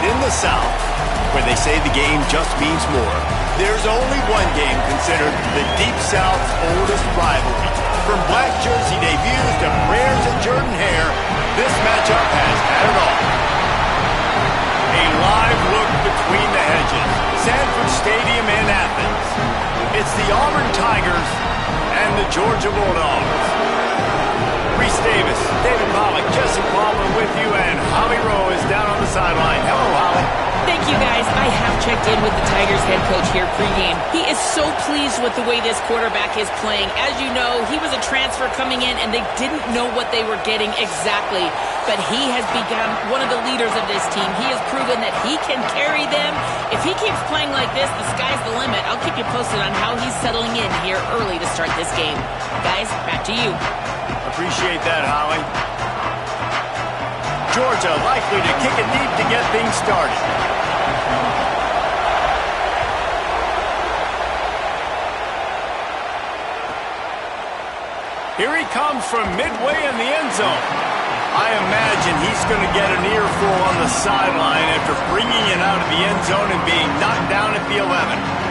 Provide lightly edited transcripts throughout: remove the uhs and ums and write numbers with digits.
in the South, where they say the game just means more, there's only one game considered the Deep South's oldest rivalry. From black jersey debuts to prayers at Jordan Hare, this matchup has had it all. A live look between the hedges. Sanford Stadium in Athens. It's the Auburn Tigers and the Georgia Bulldogs. Reese Davis, David Pollack, Jesse Palmer with you, and Holly Rowe is down on the sideline. Hello, Holly. Thank you, guys. I have checked in with the Tigers head coach here pregame. He is so pleased with the way this quarterback is playing. As you know, he was a transfer coming in, and they didn't know what they were getting exactly. But he has become one of the leaders of this team. He has proven that he can carry them. If he keeps playing like this, the sky's the limit. I'll keep you posted on how he's settling in here early to start this game. Guys, back to you. Appreciate that, Holly. Georgia likely to kick it deep to get things started. Here he comes from midway in the end zone. I imagine he's going to get an earful on the sideline after bringing it out of the end zone and being knocked down at the 11.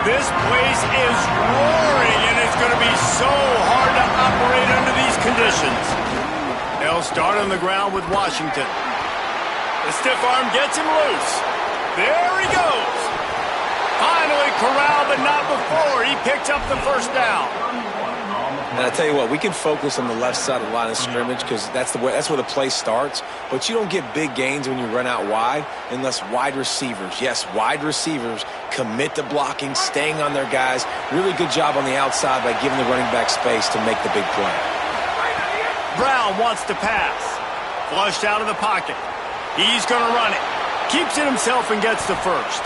This place is roaring, and it's going to be so hard to operate under these conditions. They'll start on the ground with Washington. The stiff arm gets him loose. There he goes. Finally corralled, but not before. He picked up the first down. And I tell you what, we can focus on the left side of the line of scrimmage because that's where the play starts. But you don't get big gains when you run out wide unless wide receivers, yes, wide receivers, commit to blocking, staying on their guys. Really good job on the outside by giving the running back space to make the big play. Brown wants to pass. Flushed out of the pocket. He's going to run it. Keeps it himself and gets the first.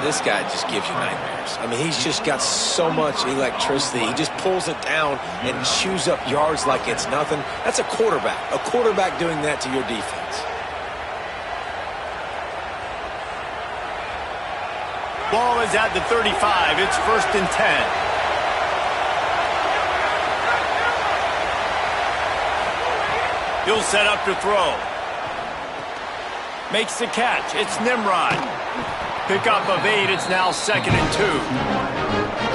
This guy just gives you nightmares. I mean, he's just got so much electricity. He just pulls it down and chews up yards like it's nothing. That's a quarterback. A quarterback doing that to your defense. Ball is at the 35. It's 1st and 10. He'll set up to throw. Makes the catch. It's Nimrod. Pickup of 8. It's now 2nd and 2.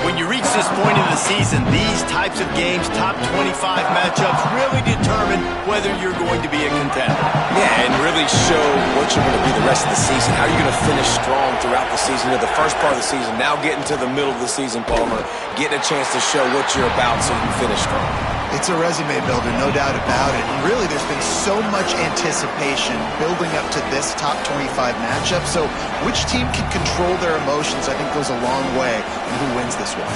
When you reach this point in the season, these types of games, top 25 matchups, really determine whether you're going to be a contender. Yeah, and really show what you're going to be the rest of the season. How are you going to finish strong throughout the season? You're the first part of the season, now getting to the middle of the season, Palmer, getting a chance to show what you're about so you can finish strong. It's a resume builder, no doubt about it. And really, there's been so much anticipation building up to this top 25 matchup. So which team can control their emotions, I think, goes a long way in who wins this one.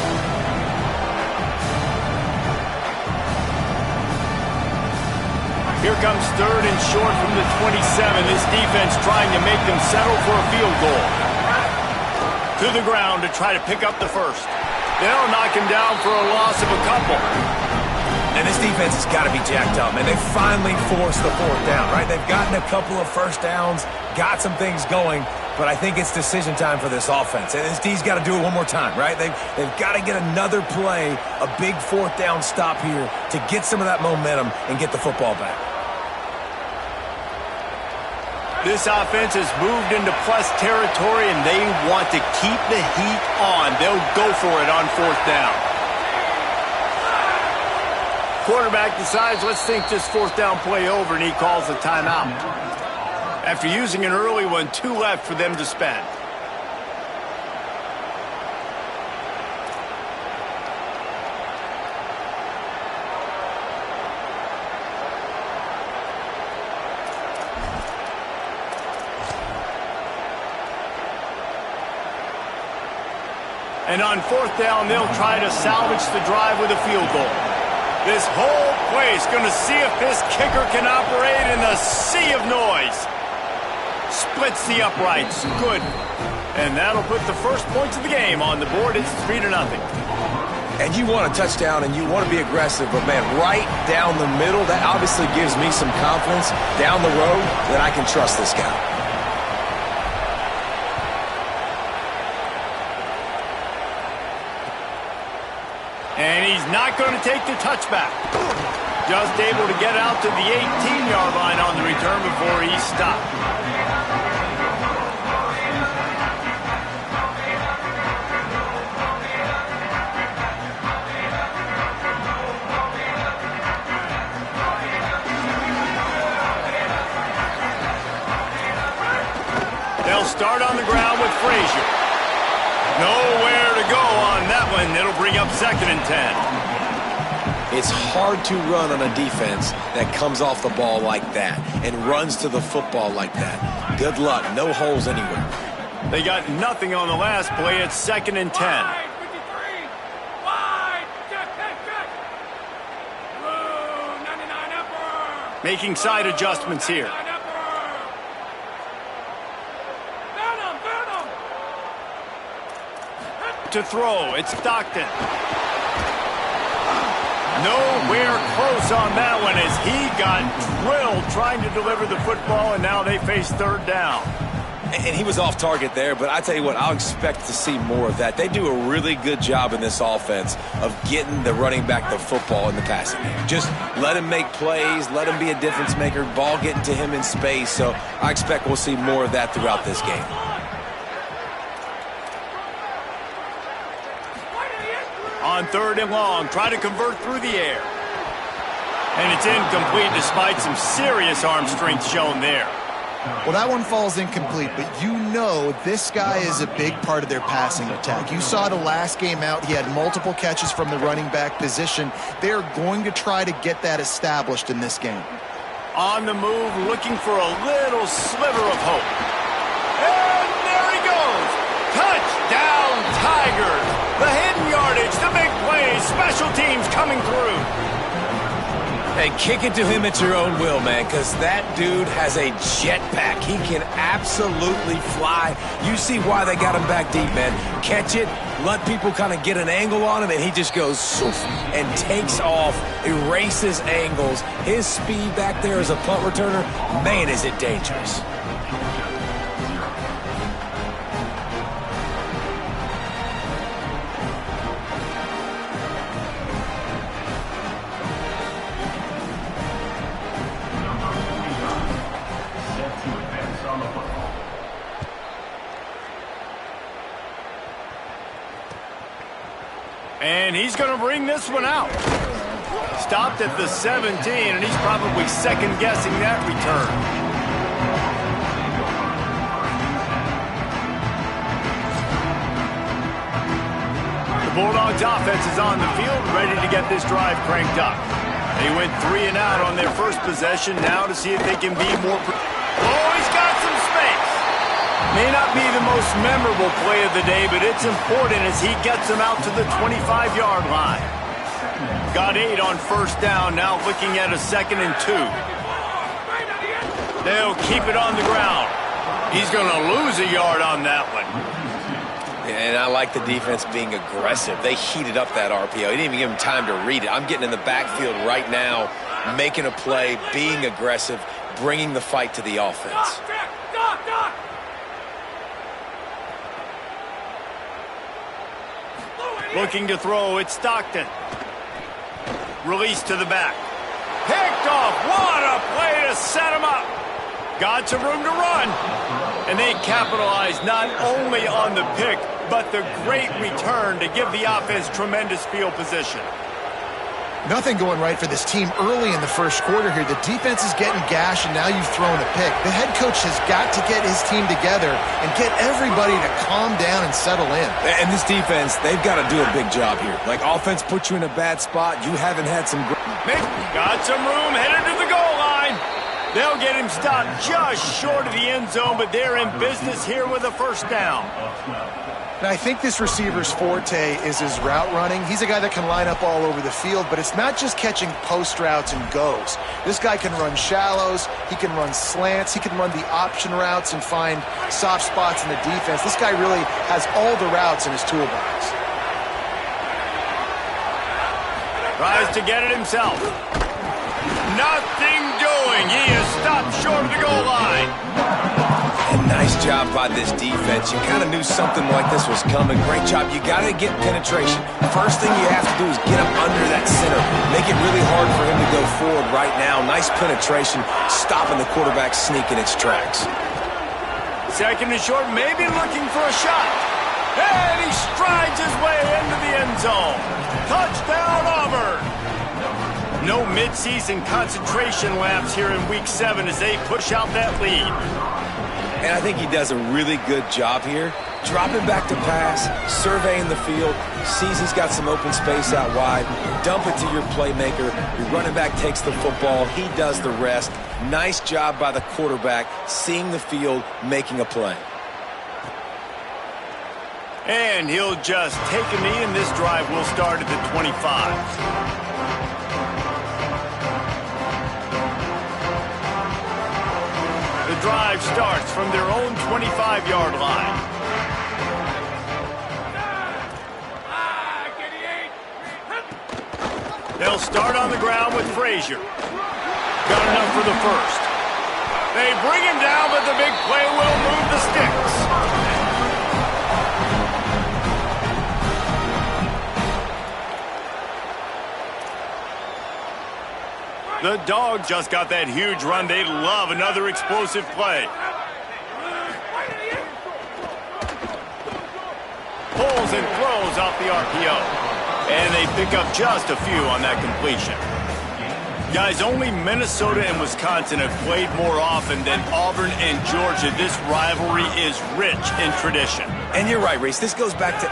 Here comes 3rd and short from the 27. This defense trying to make them settle for a field goal. To the ground to try to pick up the first. They'll knock him down for a loss of a couple. And this defense has got to be jacked up, man. They finally forced the 4th down, right? They've gotten a couple of first downs, got some things going, but I think it's decision time for this offense. And this D's got to do it one more time, right? They've got to get another play, a big 4th down stop here to get some of that momentum and get the football back. This offense has moved into plus territory, and they want to keep the heat on. They'll go for it on 4th down. Quarterback decides, let's think this 4th down play over, and he calls a timeout. After using an early one, 2 left for them to spend. And on 4th down, they'll try to salvage the drive with a field goal. This whole place going to see if this kicker can operate in the sea of noise. Splits the uprights. Good. And that'll put the first points of the game on the board. It's 3-0. And you want a touchdown and you want to be aggressive, but, man, right down the middle, that obviously gives me some confidence down the road that I can trust this guy. And he's not going to take the touchback. Just able to get out to the 18-yard line on the return before he stopped. They'll start on the ground with Frazier. Nowhere to go on that one. It'll bring up 2nd and 10. It's hard to run on a defense that comes off the ball like that and runs to the football like that. Good luck. No holes anywhere. They got nothing on the last play. It's 2nd and 10. Making side adjustments here. To throw, it's Stockton. Nowhere close on that one as he got drilled trying to deliver the football, and now they face 3rd down. And he was off target there, but I tell you what, I'll expect to see more of that. They do a really good job in this offense of getting the running back the football in the passing game. Just let him make plays, let him be a difference maker, ball getting to him in space. So I expect we'll see more of that throughout this game. On 3rd and long, try to convert through the air. And it's incomplete despite some serious arm strength shown there. Well, that one falls incomplete, but you know this guy is a big part of their passing attack. You saw the last game out. He had multiple catches from the running back position. They're going to try to get that established in this game. On the move, looking for a little sliver of hope. And there he goes. Touchdown, Tigers. The hidden yardage, the big plays, special teams coming through. And kick it to him at your own will, man, because that dude has a jetpack. He can absolutely fly. You see why they got him back deep, man. Catch it, let people kind of get an angle on him, and he just goes soof and takes off, erases angles. His speed back there as a punt returner, man, is it dangerous. And he's going to bring this one out. Stopped at the 17, and he's probably second-guessing that return. The Bulldogs offense is on the field, ready to get this drive cranked up. They went 3 and out on their first possession, now to see if they can be more... Oh, he's got some space. May not be the most memorable play of the day, but it's important as he gets them out to the 25-yard line. Got 8 on 1st down, now looking at a 2nd and 2. They'll keep it on the ground. He's going to lose a yard on that one. And I like the defense being aggressive. They heated up that RPO. He didn't even give him time to read it. I'm getting in the backfield right now, making a play, being aggressive, bringing the fight to the offense. Looking to throw, it's Stockton. Release to the back. Picked off. What a play to set him up. Got some room to run. And they capitalized not only on the pick, but the great return to give the offense tremendous field position. Nothing going right for this team early in the first quarter here. The defense is getting gashed, and now you've thrown a pick. The head coach has got to get his team together and get everybody to calm down and settle in. And this defense, they've got to do a big job here. Like, offense puts you in a bad spot. You haven't had some... Got some room, headed to the goal line. They'll get him stopped just short of the end zone, but they're in business here with a 1st down. And I think this receiver's forte is his route running. He's a guy that can line up all over the field, but it's not just catching post routes and goes. This guy can run shallows, he can run slants, he can run the option routes and find soft spots in the defense. This guy really has all the routes in his toolbox. Tries to get it himself. Nothing doing. He is stopped short of the goal line. And nice job by this defense. You kind of knew something like this was coming. Great job. You got to get penetration. First thing you have to do is get him under that center. Make it really hard for him to go forward right now. Nice penetration, stopping the quarterback sneak in its tracks. Second and short, maybe looking for a shot. And he strides his way into the end zone. Touchdown, Auburn. No midseason concentration laps here in Week 7 as they push out that lead. And I think he does a really good job here. Dropping back to pass, surveying the field, sees he's got some open space out wide, dump it to your playmaker, your running back takes the football, he does the rest. Nice job by the quarterback, seeing the field, making a play. And he'll just take a knee, and this drive will start at the 25. The drive starts from their own 25-yard line. They'll start on the ground with Frazier. Got enough for the first. They bring him down, but the big play will move the sticks. The Dog just got that huge run. They'd love another explosive play. Pulls and throws off the RPO. And they pick up just a few on that completion. Guys, only Minnesota and Wisconsin have played more often than Auburn and Georgia. This rivalry is rich in tradition. And you're right, Reese. This goes back to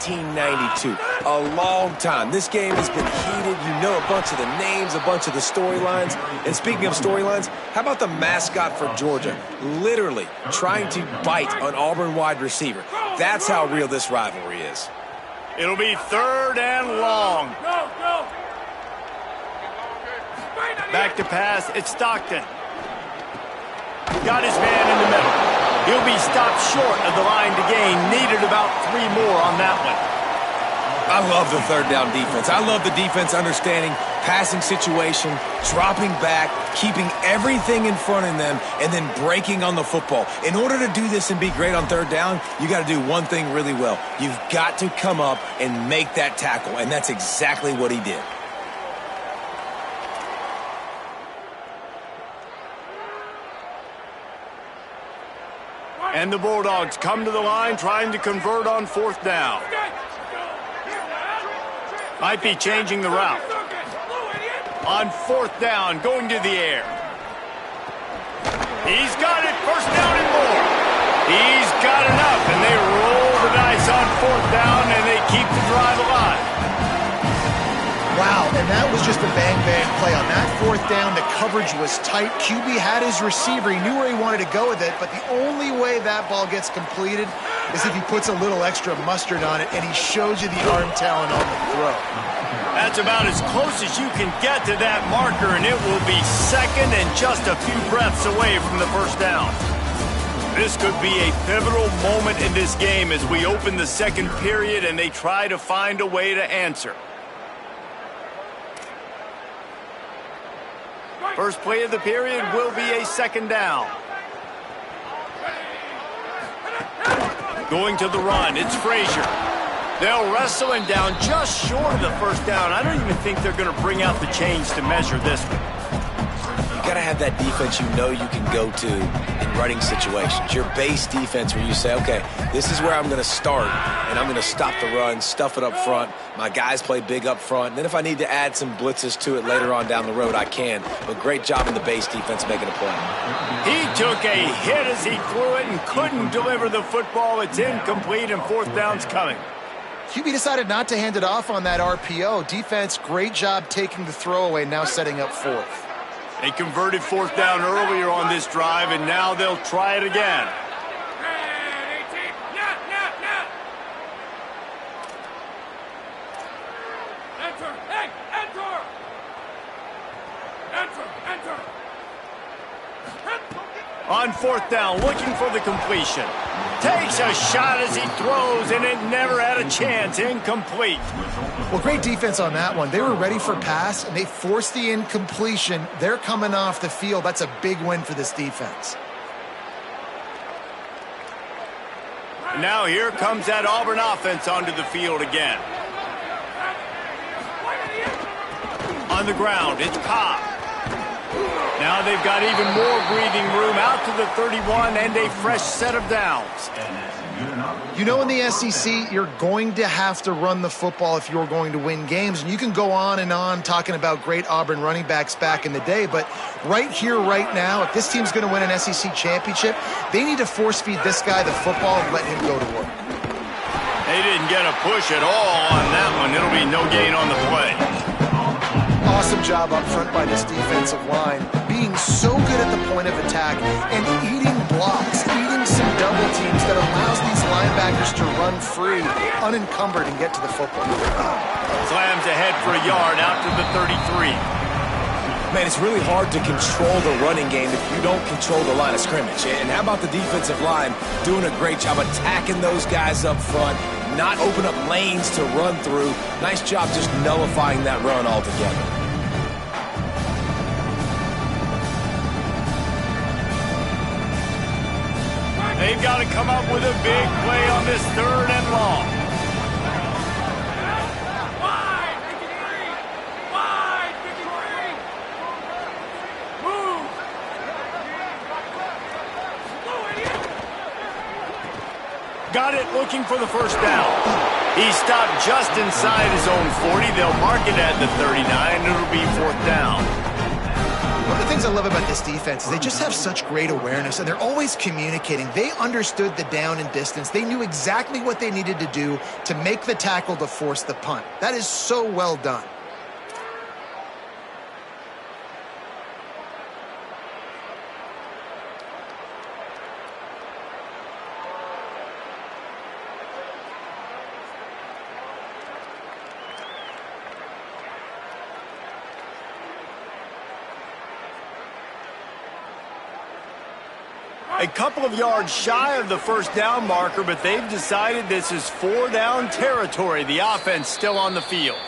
1892. A long time. This game has been heated. You know a bunch of the names, a bunch of the storylines. And speaking of storylines, how about the mascot for Georgia? Literally trying to bite an Auburn wide receiver. That's how real this rivalry is. It'll be third and long. Back to pass, it's Stockton. Got his man in the middle. He'll be stopped short of the line to gain. Needed about 3 more on that one. I love the third down defense. I love the defense understanding passing situation, dropping back, keeping everything in front of them, and then breaking on the football. In order to do this and be great on third down, you got to do one thing really well. You've got to come up and make that tackle, and that's exactly what he did. And the Bulldogs come to the line trying to convert on fourth down. Might be changing the route. On fourth down, going to the air. He's got it, first down and more. He's got enough, and they roll the dice on fourth down, and they keep the drive alive. Wow, and that was just a bang-bang play. On that fourth down, the coverage was tight. QB had his receiver. He knew where he wanted to go with it, but the only way that ball gets completed is if he puts a little extra mustard on it, and he shows you the arm talent on the throw. That's about as close as you can get to that marker, and it will be second and just a few breaths away from the first down. This could be a pivotal moment in this game as we open the second period and they try to find a way to answer. First play of the period will be a second down. Going to the run, it's Frazier. They'll wrestle him down just short of the first down. I don't even think they're going to bring out the chains to measure this one. You got to have that defense you know you can go to in running situations. Your base defense where you say, okay, this is where I'm going to start, and I'm going to stop the run, stuff it up front. My guys play big up front. And then if I need to add some blitzes to it later on down the road, I can. But great job in the base defense making a play. He took a hit as he threw it and couldn't deliver the football. It's incomplete, and fourth down's coming. QB decided not to hand it off on that RPO. Defense, great job taking the throwaway, now setting up fourth. They converted fourth down earlier on this drive, and now they'll try it again. On fourth down, looking for the completion. Takes a shot as he throws, and it never had a chance. Incomplete. Well, great defense on that one. They were ready for pass, and they forced the incompletion. They're coming off the field. That's a big win for this defense. Now here comes that Auburn offense onto the field again. On the ground, it's Cobb. Now they've got even more breathing room out to the 31 and a fresh set of downs. You know, in the SEC, you're going to have to run the football if you're going to win games. And you can go on and on talking about great Auburn running backs back in the day. But right here, right now, if this team's going to win an SEC championship, they need to force feed this guy the football and let him go to work. They didn't get a push at all on that one. It'll be no gain on the play. Awesome job up front by this defensive line, being so good at the point of attack and eating blocks, eating some double teams that allows these linebackers to run free, unencumbered, and get to the football. Slams ahead for a yard out to the 33. Man, it's really hard to control the running game if you don't control the line of scrimmage. And how about the defensive line doing a great job attacking those guys up front, not open up lanes to run through. Nice job just nullifying that run altogether. They've got to come up with a big play on this 3rd and long. Got it, looking for the first down. He stopped just inside his own 40. They'll mark it at the 39, and it'll be 4th down. One of the things I love about this defense is they just have such great awareness, and they're always communicating. They understood the down and distance. They knew exactly what they needed to do to make the tackle to force the punt. That is so well done. A couple of yards shy of the first down marker, but they've decided this is 4-down territory. The offense still on the field.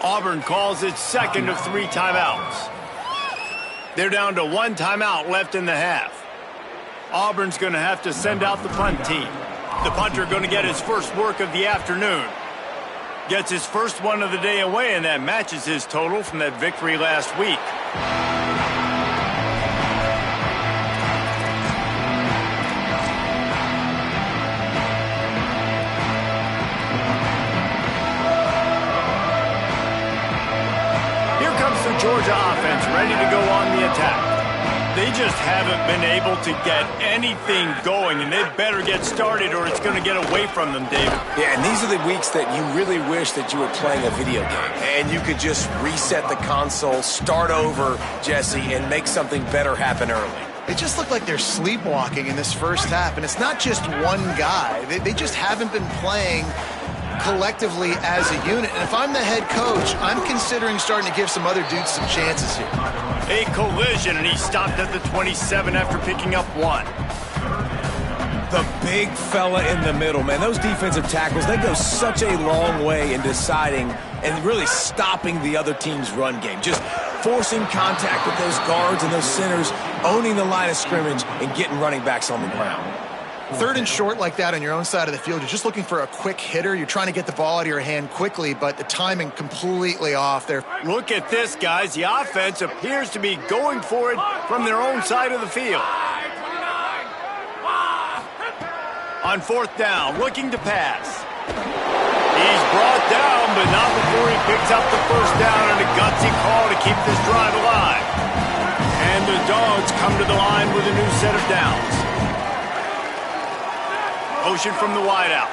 Auburn calls its 2nd of 3 timeouts. They're down to 1 timeout left in the half. Auburn's going to have to send out the punt team. The punter going to get his first work of the afternoon. Gets his first one of the day away, and that matches his total from that victory last week. Georgia offense ready to go on the attack. They just haven't been able to get anything going, and they better get started or it's going to get away from them, David. Yeah, and these are the weeks that you really wish that you were playing a video game and you could just reset the console, start over, Jesse, and make something better happen early. They just look like they're sleepwalking in this first half, and it's not just one guy. They just haven't been playing collectively as a unit. And if I'm the head coach, I'm considering starting to give some other dudes some chances here. A collision, and he stopped at the 27 after picking up 1. The big fella in the middle, man. Those defensive tackles, they go such a long way in deciding and really stopping the other team's run game. Just forcing contact with those guards and those centers, owning the line of scrimmage, and getting running backs on the ground. 3rd and short like that on your own side of the field, you're just looking for a quick hitter. You're trying to get the ball out of your hand quickly, but the timing completely off there. Look at this, guys. The offense appears to be going for it from their own side of the field. On 4th down, looking to pass. He's brought down, but not before he picks up the first down, and a gutsy call to keep this drive alive. And the Dogs come to the line with a new set of downs. Motion from the wideout.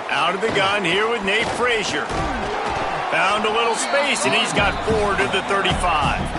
Out of the gun here with Nate Frazier. Found a little space, and he's got 4 to the 35.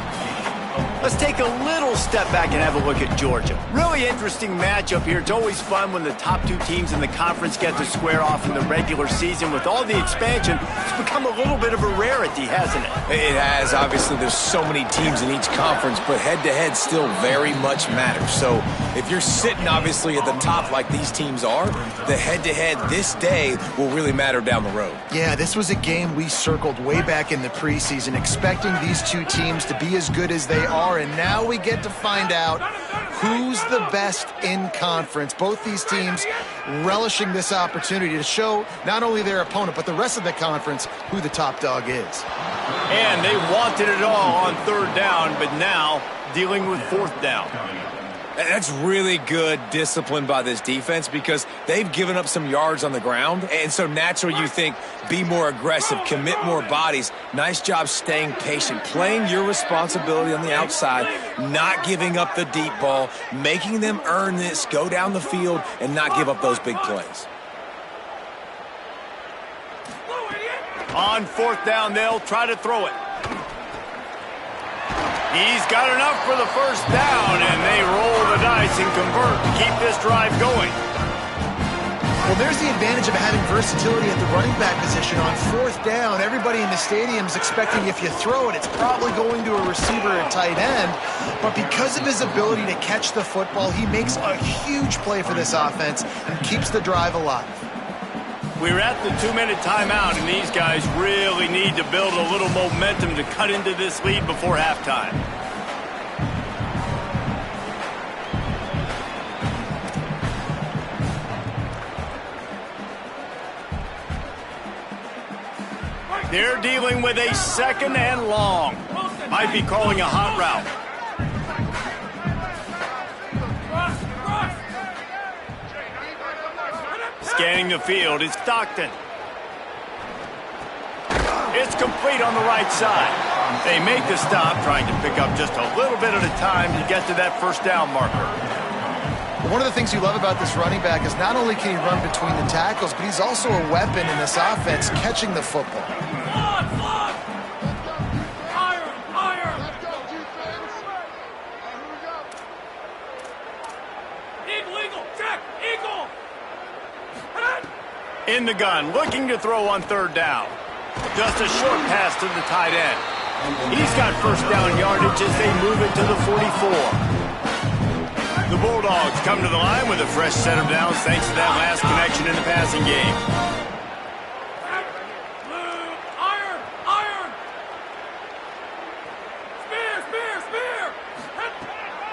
Let's take a little step back and have a look at Georgia. Really interesting matchup here. It's always fun when the top 2 teams in the conference get to square off in the regular season. With all the expansion, it's become a little bit of a rarity, hasn't it? It has. Obviously, there's so many teams in each conference, but head-to-head still very much matters. So If you're sitting, obviously, at the top like these teams are, the head-to-head this day will really matter down the road. Yeah, this was a game we circled way back in the preseason, expecting these two teams to be as good as they are, and now we get to find out who's the best in conference. Both these teams relishing this opportunity to show not only their opponent, but the rest of the conference who the top dog is. And they wanted it all on third down, but now dealing with fourth down. That's really good discipline by this defense because they've given up some yards on the ground, and so naturally you think be more aggressive, commit more bodies. Nice job staying patient, playing your responsibility on the outside, not giving up the deep ball, making them earn this, go down the field, and not give up those big plays. On fourth down, they'll try to throw it. He's got enough for the first down, and they roll the dice and convert to keep this drive going. Well, there's the advantage of having versatility at the running back position. On fourth down, everybody in the stadium is expecting if you throw it, it's probably going to a receiver or tight end. But because of his ability to catch the football, he makes a huge play for this offense and keeps the drive alive. We're at the 2-minute timeout, and these guys really need to build a little momentum to cut into this lead before halftime. They're dealing with a second and long. Might be calling a hot route. Scanning the field is Stockton. It's complete on the right side. They make the stop, trying to pick up just a little bit at a time to get to that first down marker. One of the things you love about this running back is not only can he run between the tackles, but he's also a weapon in this offense catching the football. In the gun, looking to throw on third down. Just a short pass to the tight end. He's got first down yardage as they move it to the 44. The Bulldogs come to the line with a fresh set of downs thanks to that last connection in the passing game.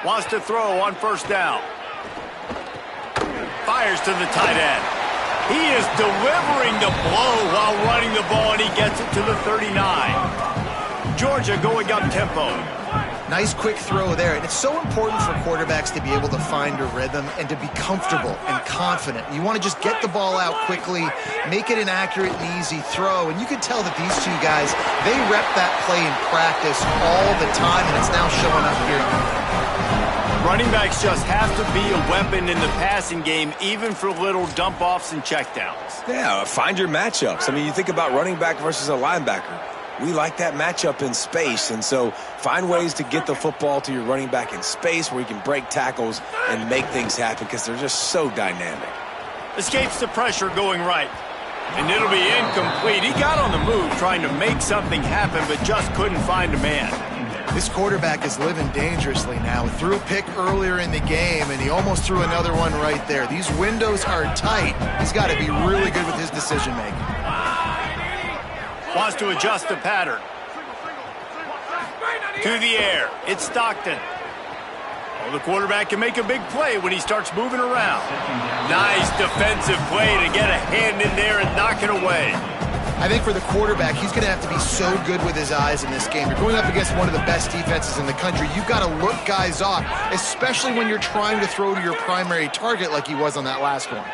Wants to throw on first down. Fires to the tight end. He is delivering the blow while running the ball, and he gets it to the 39. Georgia going up tempo. Nice quick throw there, and it's so important for quarterbacks to be able to find a rhythm and to be comfortable and confident. You want to just get the ball out quickly, make it an accurate and easy throw, and you can tell that these two guys, they rep that play in practice all the time, and it's now showing up here. Running backs just have to be a weapon in the passing game, even for little dump-offs and checkdowns. Yeah, find your matchups. I mean, you think about running back versus a linebacker. We like that matchup in space, and so find ways to get the football to your running back in space where you can break tackles and make things happen because they're just so dynamic. Escapes the pressure going right. And it'll be incomplete. He got on the move trying to make something happen, but just couldn't find a man. This quarterback is living dangerously now. He threw a pick earlier in the game, and he almost threw another one right there. These windows are tight. He's got to be really good with his decision-making. Wants to adjust the pattern. To the air. It's Stockton. Oh, the quarterback can make a big play when he starts moving around. Nice defensive play to get a hand in there and knock it away. I think for the quarterback, he's going to have to be so good with his eyes in this game. You're going up against one of the best defenses in the country. You've got to look guys off, especially when you're trying to throw to your primary target like he was on that last one.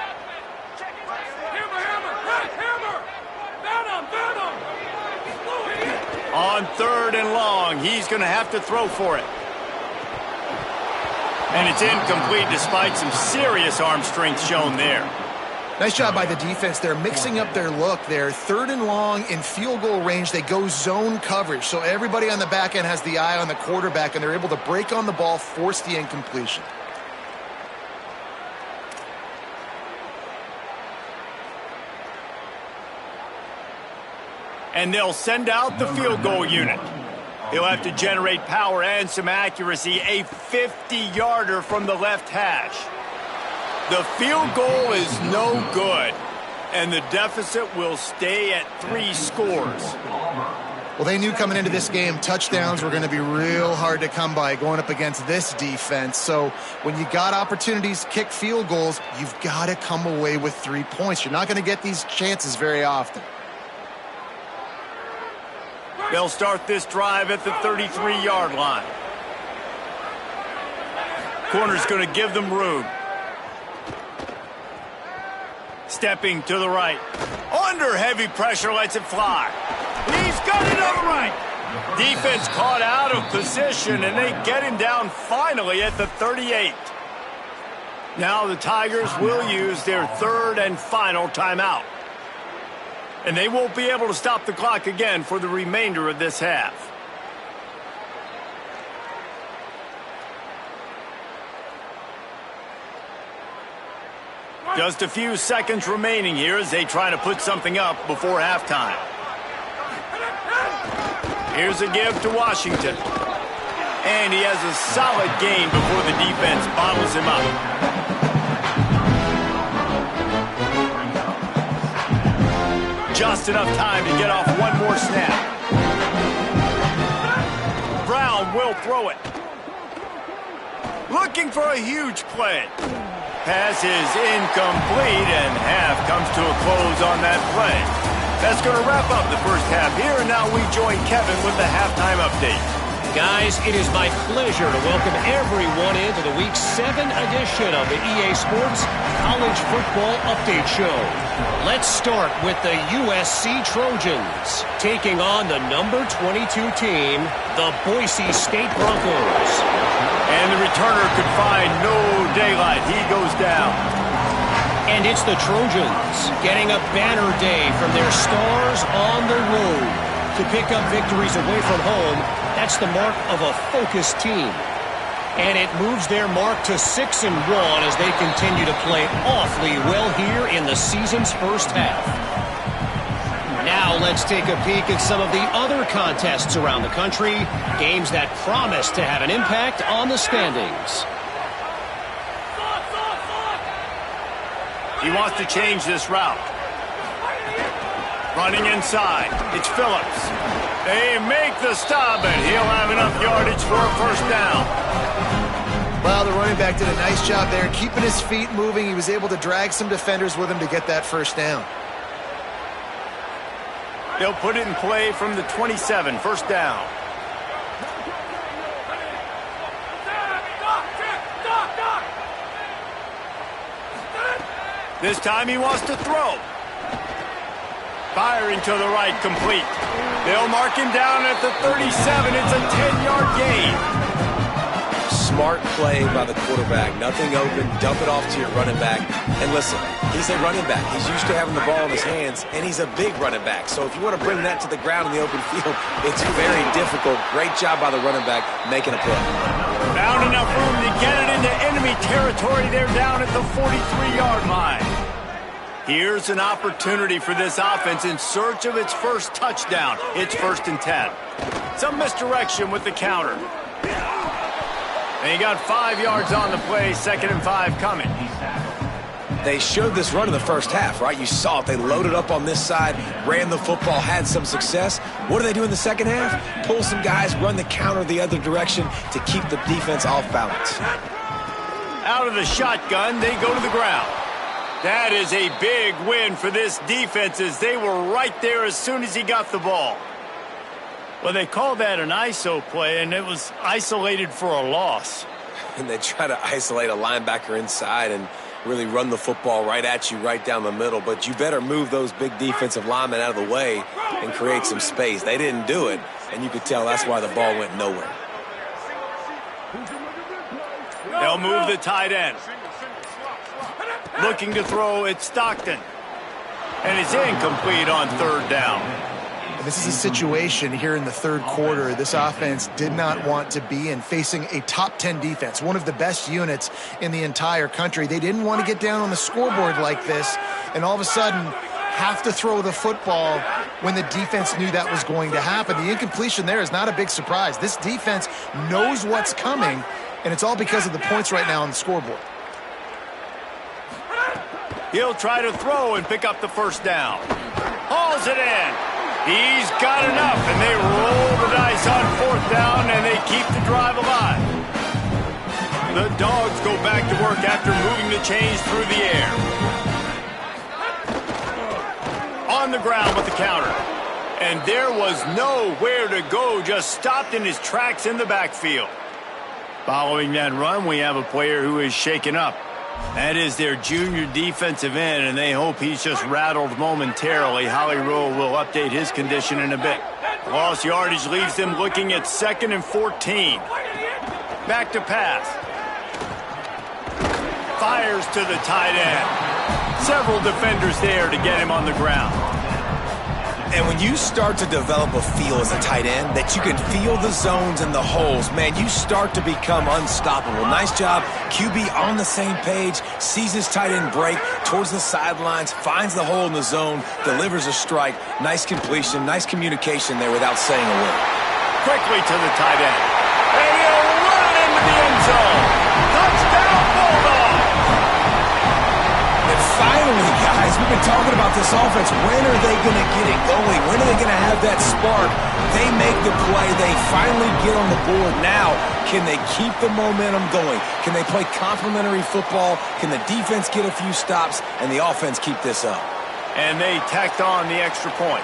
On third and long, he's going to have to throw for it. And it's incomplete despite some serious arm strength shown there. Nice job by the defense. They're mixing up their look there. Third and long in field goal range. They go zone coverage. So everybody on the back end has the eye on the quarterback, and they're able to break on the ball, force the incompletion. And they'll send out the field goal unit. He'll have to generate power and some accuracy. A 50-yarder from the left hash. The field goal is no good, and the deficit will stay at 3 scores. Well, they knew coming into this game touchdowns were going to be real hard to come by going up against this defense. So when you got opportunities to kick field goals, you've got to come away with 3 points. You're not going to get these chances very often. They'll start this drive at the 33-yard line. Corner's going to give them room. Stepping to the right. Under heavy pressure, lets it fly. He's got it on the right. Defense caught out of position, and they get him down finally at the 38. Now the Tigers will use their 3rd and final timeout. And they won't be able to stop the clock again for the remainder of this half. Just a few seconds remaining here as they try to put something up before halftime. Here's a give to Washington. And he has a solid gain before the defense bottles him up. Just enough time to get off one more snap. Brown will throw it. Looking for a huge play. Pass is incomplete, and half comes to a close on that play. That's going to wrap up the first half here, and now we join Kevin with the halftime update. Guys, it is my pleasure to welcome everyone into the Week 7 edition of the EA Sports College Football Update Show. Let's start with the USC Trojans, taking on the number 22 team, the Boise State Broncos. And the returner could find no daylight. He goes down. And it's the Trojans getting a banner day from their stars on the road. To pick up victories away from home, that's the mark of a focused team. And it moves their mark to 6-1 as they continue to play awfully well here in the season's first half. Now let's take a peek at some of the other contests around the country, games that promise to have an impact on the standings. He wants to change this route. Running inside, it's Phillips. They make the stop, and he'll have enough yardage for a first down. Well, the running back did a nice job there, keeping his feet moving. He was able to drag some defenders with him to get that first down. They'll put it in play from the 27, first down. This time he wants to throw. Firing to the right, complete. They'll mark him down at the 37. It's a 10-yard gain. Smart play by the quarterback. Nothing open. Dump it off to your running back. And listen, he's a running back. He's used to having the ball in his hands, and he's a big running back. So if you want to bring that to the ground in the open field, it's very difficult. Great job by the running back making a play. Found enough room to get it into enemy territory. They're down at the 43-yard line. Here's an opportunity for this offense in search of its first touchdown. It's 1st and 10. Some misdirection with the counter. And he got 5 yards on the play, 2nd and 5 coming. They showed this run in the first half, right? You saw it. They loaded up on this side, ran the football, had some success. What do they do in the second half? Pull some guys, run the counter the other direction to keep the defense off balance. Out of the shotgun, they go to the ground. That is a big win for this defense as they were right there as soon as he got the ball. Well, they called that an ISO play, and it was isolated for a loss. And they try to isolate a linebacker inside and really run the football right at you, right down the middle. But you better move those big defensive linemen out of the way and create some space. They didn't do it, and you could tell that's why the ball went nowhere. They'll move the tight end. Looking to throw, it's Stockton. And it's incomplete on 3rd down. And this is a situation here in the 3rd quarter this offense did not want to be in, facing a top 10 defense, one of the best units in the entire country. They didn't want to get down on the scoreboard like this, and all of a sudden have to throw the football when the defense knew that was going to happen. The incompletion there is not a big surprise. This defense knows what's coming, and it's all because of the points right now on the scoreboard. He'll try to throw and pick up the first down. Hauls it in. He's got enough, and they roll the dice on fourth down, and they keep the drive alive. The Dogs go back to work after moving the chains through the air. On the ground with the counter. And there was nowhere to go, just stopped in his tracks in the backfield. Following that run, we have a player who is shaken up. That is their junior defensive end, and they hope he's just rattled momentarily. Holly Rowe will update his condition in a bit. Lost yardage leaves them looking at 2nd and 14. Back to pass. Fires to the tight end. Several defenders there to get him on the ground. And when you start to develop a feel as a tight end that you can feel the zones and the holes, man, you start to become unstoppable. Nice job. QB on the same page, sees his tight end break towards the sidelines, finds the hole in the zone, delivers a strike. Nice completion, nice communication there without saying a word. Quickly to the tight end. And he'll run into the end zone. Touchdown, Bulldog! And finally, guys, we've been talking about this offense. When are they going to get it going? When are they going to have that spark? They make the play. They finally get on the board. Now, can they keep the momentum going? Can they play complementary football? Can the defense get a few stops and the offense keep this up? And they tacked on the extra point.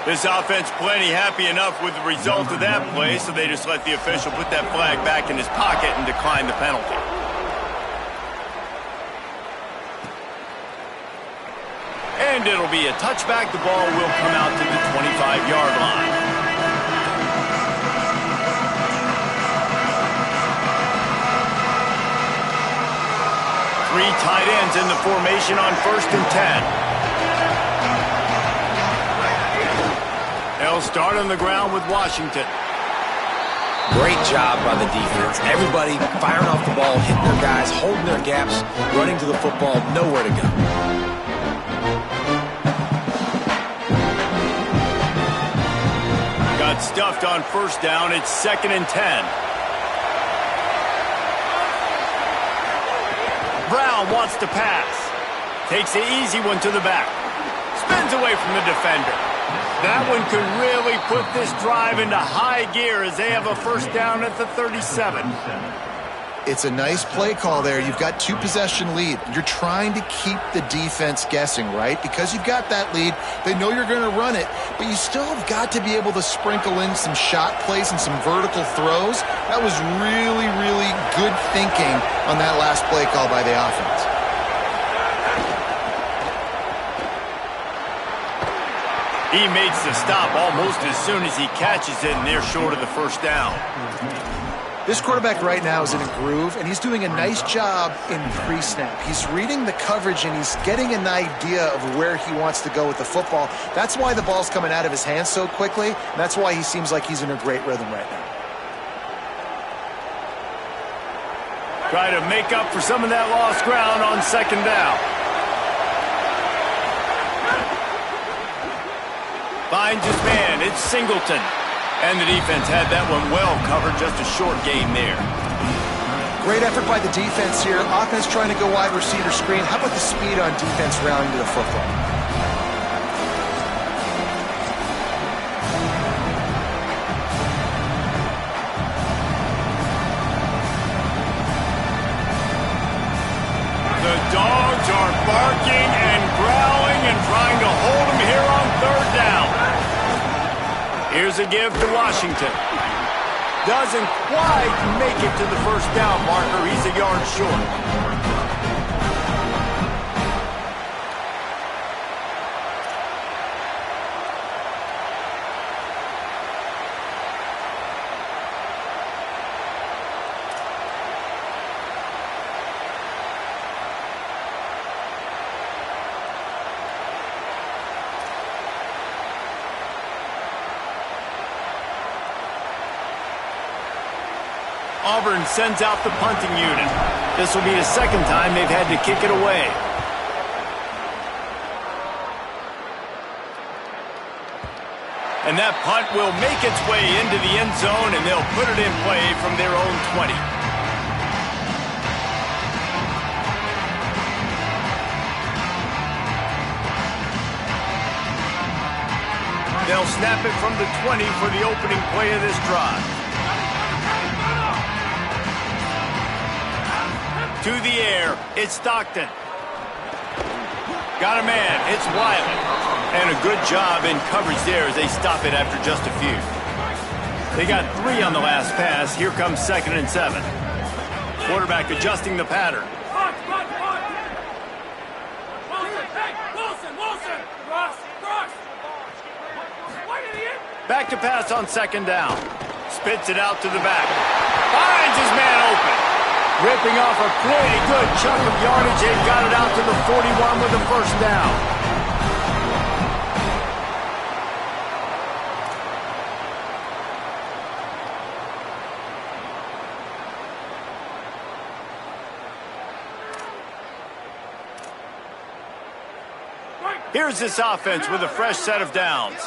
This offense plenty happy enough with the result of that play, so they just let the official put that flag back in his pocket and decline the penalty. And it'll be a touchback. The ball will come out to the 25-yard line. Three tight ends in the formation on 1st and 10. They'll start on the ground with Washington. Great job by the defense. Everybody firing off the ball, hitting their guys, holding their gaps, running to the football, nowhere to go. Got stuffed on 1st down. It's 2nd and 10. Brown wants to pass. Takes the easy one to the back. Spins away from the defender. That one could really put this drive into high gear as they have a 1st down at the 37. It's a nice play call there. You've got 2-possession lead. You're trying to keep the defense guessing, right? Because you've got that lead, they know you're going to run it, but you still have got to be able to sprinkle in some shot plays and some vertical throws. That was really, really good thinking on that last play call by the offense. He makes the stop almost as soon as he catches it, and they're short of the 1st down. This quarterback right now is in a groove, and he's doing a nice job in pre-snap. He's reading the coverage, and he's getting an idea of where he wants to go with the football. That's why the ball's coming out of his hands so quickly, and that's why he seems like he's in a great rhythm right now. Try to make up for some of that lost ground on 2nd down. Finds his man. It's Singleton. And the defense had that one well covered. Just a short game there. Great effort by the defense here. Offense trying to go wide receiver screen. How about the speed on defense rallying to the football? The Dogs are barking and growling and trying to hold him here on 3rd down. Here's a give to Washington. Doesn't quite make it to the 1st down marker. He's a yard short. Auburn sends out the punting unit. This will be the 2nd time they've had to kick it away. And that punt will make its way into the end zone, and they'll put it in play from their own 20. They'll snap it from the 20 for the opening play of this drive. To the air, it's Stockton. Got a man, it's Wiley. And a good job in coverage there as they stop it after just a few. They got 3 on the last pass. Here comes 2nd and 7. Quarterback adjusting the pattern. Back to pass on 2nd down. Spits it out to the back. Finds his man open. Ripping off a pretty good chunk of yardage. They've got it out to the 41 with the first down. Here's this offense with a fresh set of downs.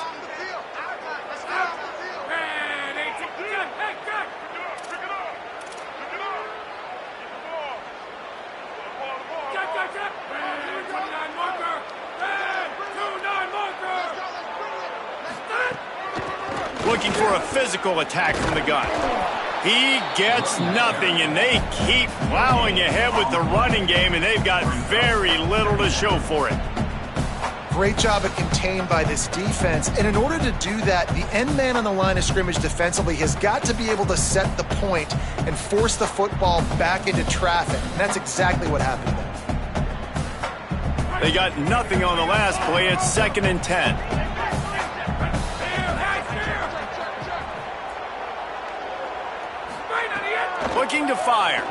Looking for a physical attack from the gun. He gets nothing, and they keep plowing ahead with the running game, and they've got very little to show for it. Great job of contained by this defense. And in order to do that, the end man on the line of scrimmage defensively has got to be able to set the point and force the football back into traffic. And that's exactly what happened there. They got nothing on the last play. It's 2nd and 10. Looking to fire.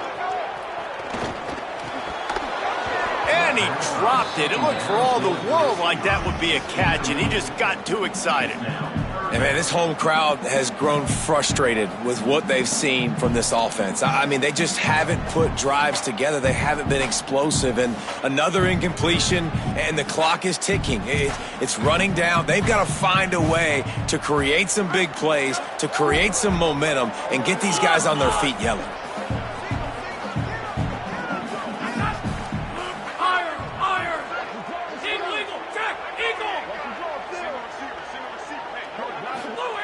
And he dropped it. It looked for all the world like that would be a catch, and he just got too excited. And, man, this home crowd has grown frustrated with what they've seen from this offense. I mean, they just haven't put drives together. They haven't been explosive. And another incompletion, and the clock is ticking. It's running down. They've got to find a way to create some big plays, to create some momentum, and get these guys on their feet yelling.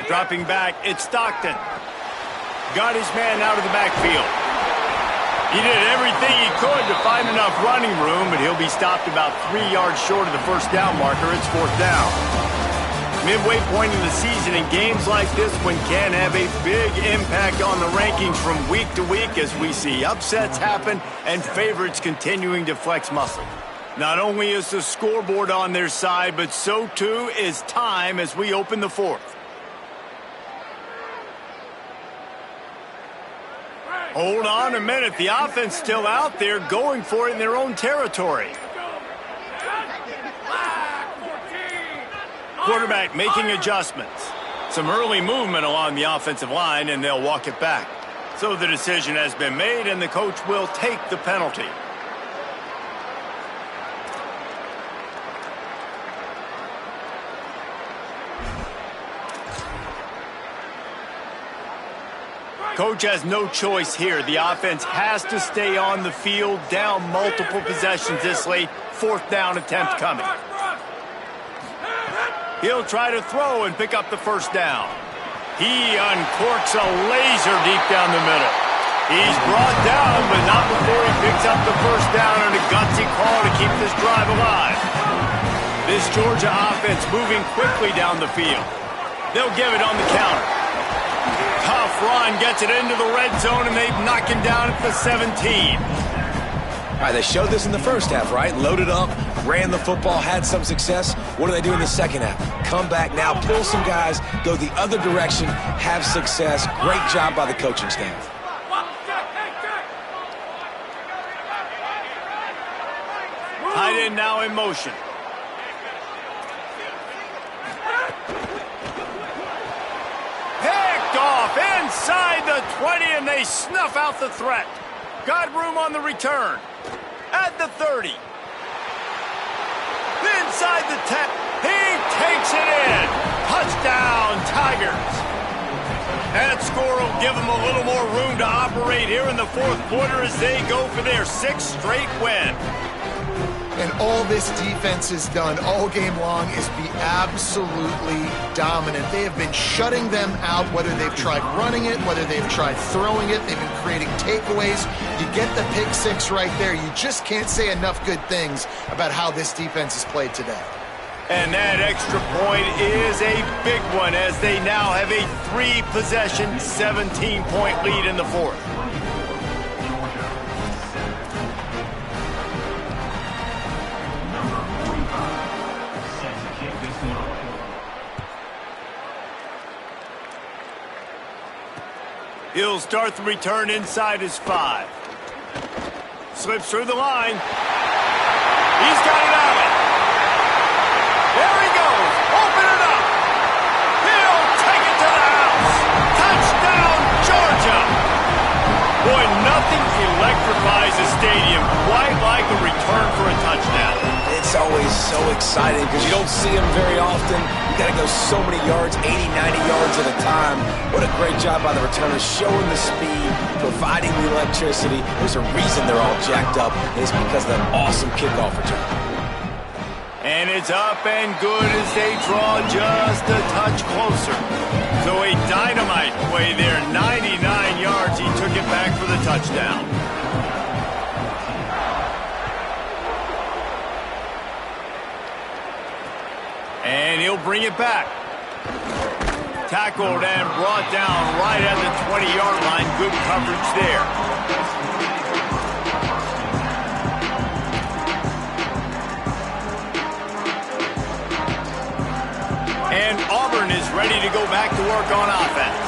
Dropping back, it's Stockton. Got his man out of the backfield. He did everything he could to find enough running room, but he'll be stopped about 3 yards short of the first down marker. It's 4th down. Midway point in the season, and games like this one can have a big impact on the rankings from week to week as we see upsets happen and favorites continuing to flex muscle. Not only is the scoreboard on their side, but so too is time as we open the 4th. Hold on a minute. The offense still out there going for it in their own territory. Quarterback making adjustments. Some early movement along the offensive line, and they'll walk it back. So the decision has been made, and the coach will take the penalty. Coach has no choice here. The offense has to stay on the field, down multiple possessions this late. 4th down attempt coming. He'll try to throw and pick up the first down. He uncorks a laser deep down the middle. He's brought down, but not before he picks up the first down and a gutsy call to keep this drive alive. This Georgia offense moving quickly down the field. They'll give it on the counter. Tough run, gets it into the red zone, and they knock him down at the 17. All right, they showed this in the first half, right? Loaded up, ran the football, had some success. What do they do in the second half? Come back now, pull some guys, go the other direction, have success. Great job by the coaching staff. Tight end now in motion. Off inside the 20, and they snuff out the threat. Got room on the return. At the 30. Inside the 10. He takes it in. Touchdown, That score will give them a little more room to operate here in the fourth quarter as they go for their 6th straight win. And all this defense has done all game long is be absolutely dominant. They have been shutting them out, whether they've tried running it, whether they've tried throwing it. They've been creating takeaways. You get the pick 6 right there. You just can't say enough good things about how this defense has played today. And that extra point is a big one as they now have a 3-possession, 17-point lead in the fourth. He'll start the return inside his 5. Slips through the line. He's got it out. There he goes. Open it up. He'll take it to the house. Touchdown, Georgia. Boy, nothing electrifies a stadium quite like a return for a touchdown. It's always so exciting because you don't see them very often. You got to go so many yards, 80, 90 yards at a time. What a great job by the returners, showing the speed, providing the electricity. There's a reason they're all jacked up. It's because of that awesome kickoff return. And it's up and good as they draw just a touch closer. So a dynamite play there, 99 yards. He took it back for the touchdown. And he'll bring it back. Tackled and brought down right at the 20-yard line. Good coverage there. And Auburn is ready to go back to work on offense.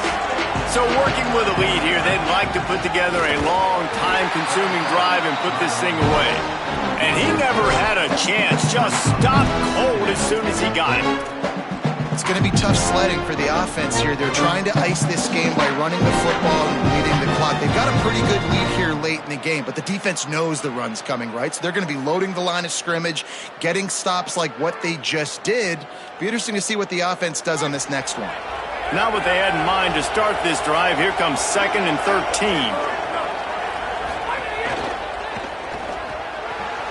So working with a lead here, they'd like to put together a long, time-consuming drive and put this thing away. And he never had a chance, just stopped cold as soon as he got it. It's going to be tough sledding for the offense here. They're trying to ice this game by running the football and leading the clock. They've got a pretty good lead here late in the game, but the defense knows the run's coming, right? So they're going to be loading the line of scrimmage, getting stops like what they just did. Be interesting to see what the offense does on this next one. Not what they had in mind to start this drive. Here comes 2nd and 13.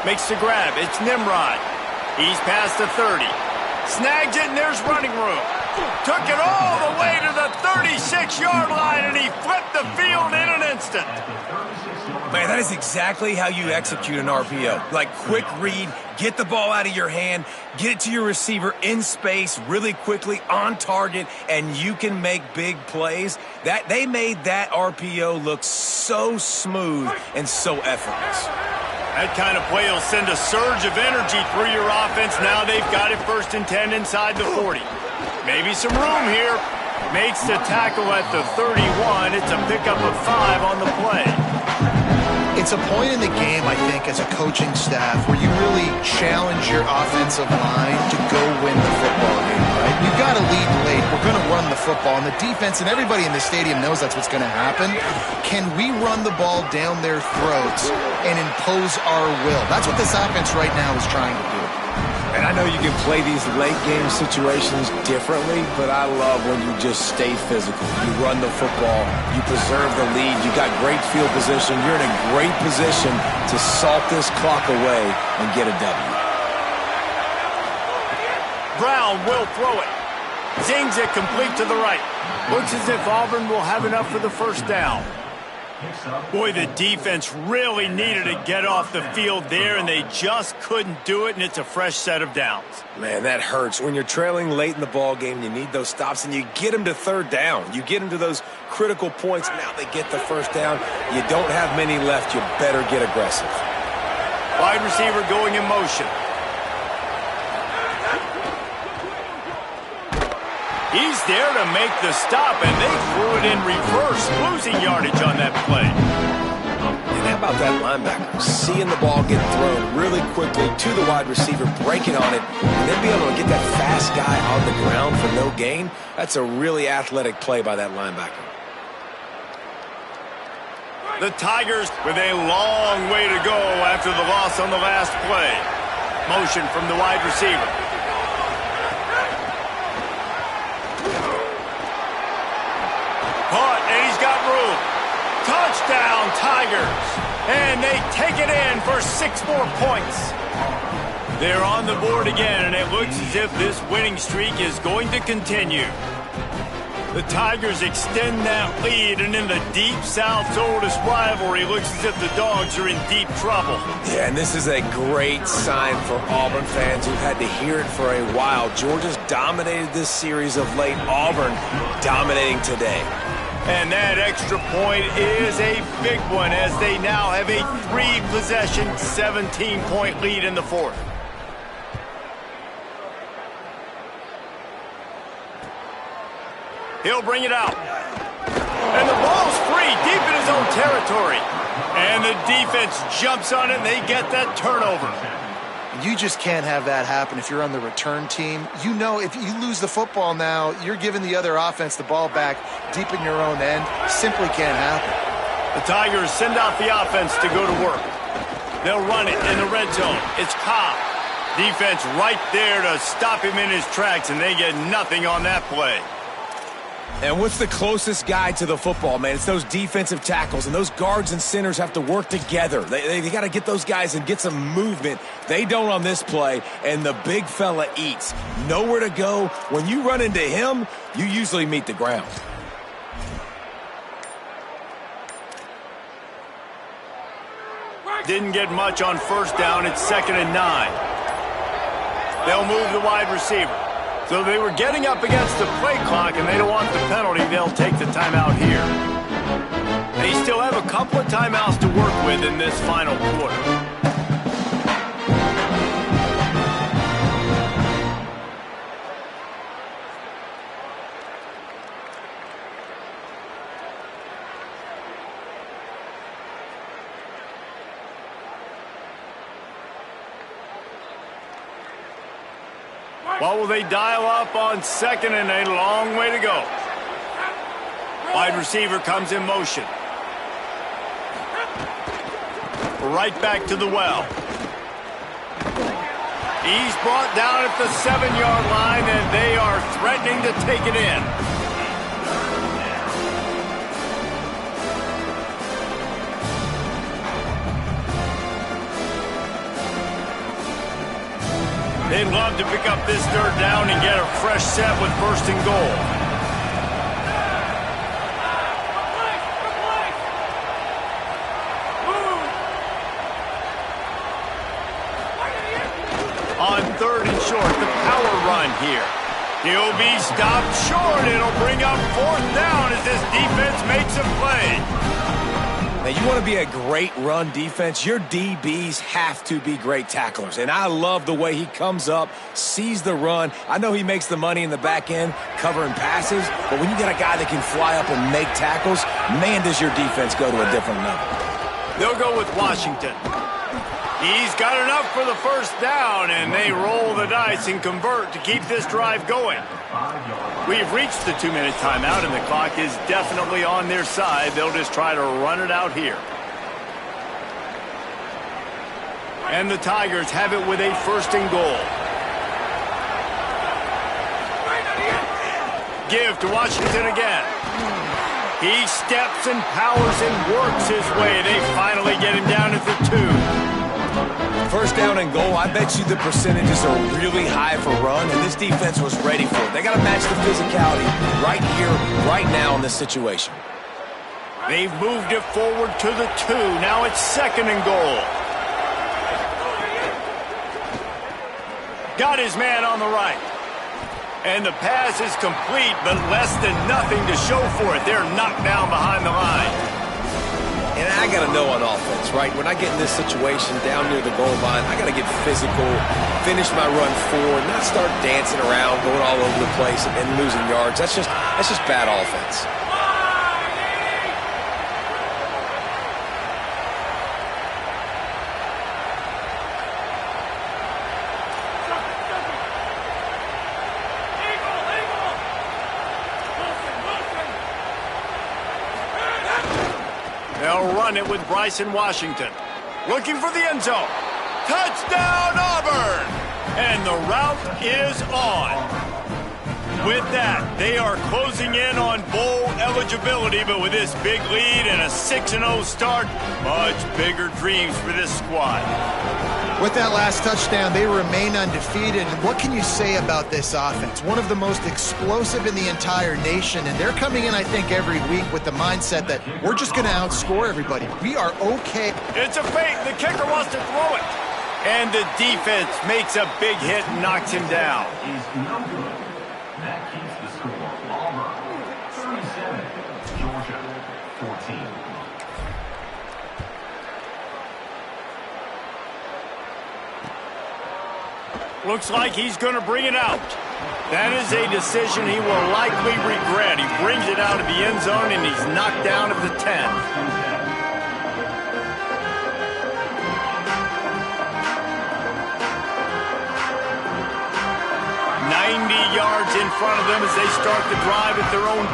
Makes the grab. It's Nimrod. He's past the 30. Snags it, and there's running room. Took it all the way to the 36-yard line, and he flipped the field in an instant. Man, that is exactly how you execute an RPO. Like, quick read, get the ball out of your hand, get it to your receiver in space really quickly, on target, and you can make big plays. That they made that RPO look so smooth and so effortless. That kind of play will send a surge of energy through your offense. Now they've got it 1st and 10 inside the 40. Maybe some room here. Makes the tackle at the 31. It's a pickup of 5 on the play. It's a point in the game, I think, as a coaching staff where you really challenge your offensive line to go win the football game, right? You've got to lead late. We're going to run the football. And the defense and everybody in the stadium knows that's what's going to happen. Can we run the ball down their throats and impose our will? That's what this offense right now is trying to do. And I know you can play these late-game situations differently, but I love when you just stay physical. You run the football, you preserve the lead, you got great field position, you're in a great position to salt this clock away and get a W. Brown will throw it. Zings it complete to the right. Looks as if Auburn will have enough for the 1st down. Boy, the defense really needed to get off the field there, and they just couldn't do it, and it's a fresh set of downs. Man, that hurts. When you're trailing late in the ball game, you need those stops, and you get them to 3rd down. You get them to those critical points. Now they get the 1st down. You don't have many left. You better get aggressive. Wide receiver going in motion. He's there to make the stop, and they threw it in reverse, losing yardage on that play. And how about that linebacker? Seeing the ball get thrown really quickly to the wide receiver, breaking on it, and then be able to get that fast guy on the ground for no gain. That's a really athletic play by that linebacker. The Tigers with a long way to go after the loss on the last play. Motion from the wide receiver. Tigers. And they take it in for 6 more points. They're on the board again, and it looks as if this winning streak is going to continue. The Tigers extend that lead, and in the Deep South's oldest rivalry, looks as if the Dogs are in deep trouble. Yeah, and this is a great sign for Auburn fans who've had to hear it for a while. Georgia's dominated this series of late. Auburn dominating today. And that extra point is a big one, as they now have a 3-possession, 17-point lead in the fourth. He'll bring it out. And the ball's free deep in his own territory. And the defense jumps on it, and they get that turnover. You just can't have that happen if you're on the return team. You know, if you lose the football now, you're giving the other offense the ball back deep in your own end. Simply can't happen. The Tigers send out the offense to go to work. They'll run it in the red zone. It's Cobb. Defense right there to stop him in his tracks, and they get nothing on that play. And what's the closest guy to the football, man? It's those defensive tackles, and those guards and centers have to work together. They got to get those guys and get some movement. They don't on this play, and the big fella eats. Nowhere to go. When you run into him, you usually meet the ground. Didn't get much on first down. It's 2nd and 9. They'll move the wide receiver. So they were getting up against the play clock, and they don't want the penalty. They'll take the timeout here. They still have a couple of timeouts to work with in this final quarter. What will they dial up on 2nd and a long way to go? Wide receiver comes in motion. Right back to the well. He's brought down at the 7-yard line, and they are threatening to take it in. They'd love to pick up this 3rd down and get a fresh set with 1st and goal. On 3rd and short, the power run here. He'll be stopped short. It'll bring up 4th down as this defense makes a play. Now, you want to be a great run defense, your DBs have to be great tacklers. And I love the way he comes up, sees the run. I know he makes the money in the back end covering passes, but when you got a guy that can fly up and make tackles, man, does your defense go to a different level. They'll go with Washington. He's got enough for the 1st down, and they roll the dice and convert to keep this drive going. We've reached the 2-minute timeout, and the clock is definitely on their side. They'll just try to run it out here. And the Tigers have it with a 1st and goal. Give to Washington again. He steps and powers and works his way. They finally get him down at the 2. 1st down and goal, I bet you the percentages are really high for run, and this defense was ready for it. They got to match the physicality right here, right now in this situation. They've moved it forward to the 2. Now it's 2nd and goal. Got his man on the right. And the pass is complete, but less than nothing to show for it. They're knocked down behind the line. And I got to know on offense, right? When I get in this situation down near the goal line, I got to get physical, finish my run forward, not start dancing around, going all over the place and losing yards. That's just bad offense. They'll run it with Bryson Washington. Looking for the end zone. Touchdown, Auburn! And the route is on. With that, they are closing in on bowl eligibility, but with this big lead and a 6-0 start, much bigger dreams for this squad. With that last touchdown, they remain undefeated. And what can you say about this offense? One of the most explosive in the entire nation, and they're coming in, I think, every week with the mindset that we're just going to outscore everybody. We are okay. It's a fake. The kicker wants to throw it. And the defense makes a big hit and knocks him down. Is no good. That keeps the score. Auburn 37, Georgia 14. Looks like he's going to bring it out. That is a decision he will likely regret. He brings it out of the end zone, and he's knocked down at the 10. 90 yards in front of them as they start the drive at their own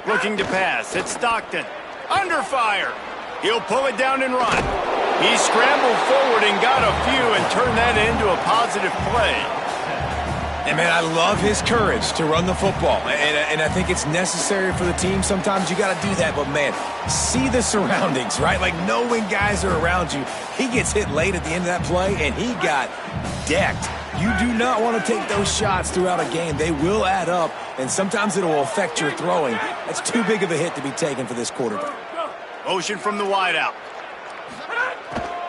10. Looking to pass. It's Stockton. Under fire. He'll pull it down and run. He scrambled forward and got a few and turned that into a positive play. And, man, I love his courage to run the football. And I think it's necessary for the team. Sometimes you got to do that. But, man, see the surroundings, right? Like, know when guys are around you. He gets hit late at the end of that play, and he got decked. You do not want to take those shots throughout a game. They will add up, and sometimes it will affect your throwing. That's too big of a hit to be taken for this quarterback. Motion from the wideout.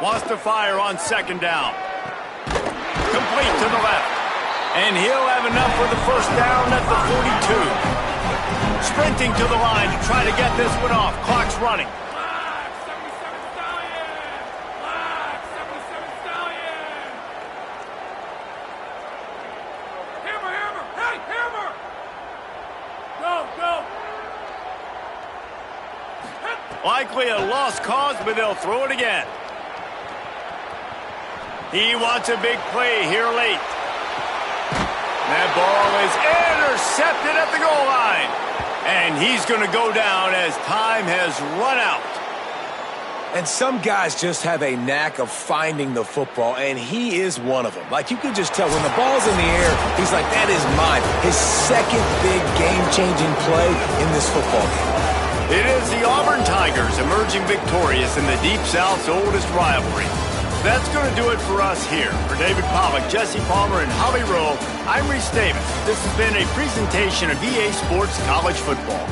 Wants to fire on second down. Complete to the left. And he'll have enough for the first down at the 42. Sprinting to the line to try to get this one off. Clock's running. Likely a lost cause, but they'll throw it again. He wants a big play here late. That ball is intercepted at the goal line. And he's going to go down as time has run out. And some guys just have a knack of finding the football, and he is one of them. Like, you can just tell when the ball's in the air, he's like, that is mine. His second big game-changing play in this football game. It is the Auburn Tigers emerging victorious in the Deep South's oldest rivalry. That's going to do it for us here. For David Pollock, Jesse Palmer, and Holly Rowe, I'm Reese Davis. This has been a presentation of EA Sports College Football.